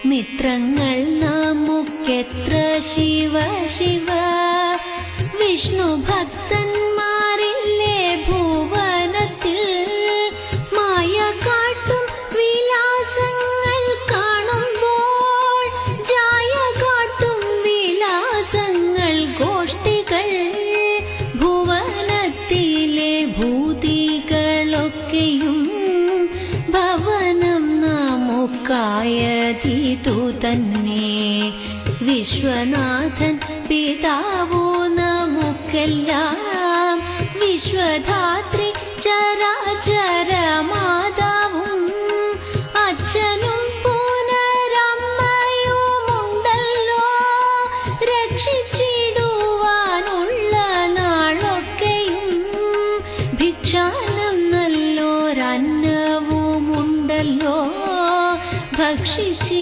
മിത്രങ്ങൾ നമുക്കെത്ര ശിവ ശിവ. വിഷ്ണു ഭക്തന്മാരില്ലേ ഭുവനത്തിൽ. മായ കാട്ടും വിലാസങ്ങൾ കാണുമ്പോൾ ജായ കാട്ടും വിലാസങ്ങൾ ഗോഷ്ഠികൾ. ഭുവനത്തിലെ ഭൂതികളൊക്കെയും ഭവനം നമുക്കായതിതു തന്നെ. വിശ്വനാഥൻ പിതാവു നമുക്കെല്ലാം. വിശ്വധാത്രി ചരാചര മാതാവും അച്ഛനും പുനരമ്മയുമുണ്ടല്ലോ. രക്ഷിച്ചിടുവാനുള്ള നാളൊക്കെയും ഭിക്ഷാനം നല്ലോരന്നവുമുണ്ടല്ലോ. ഭക്ഷിച്ചി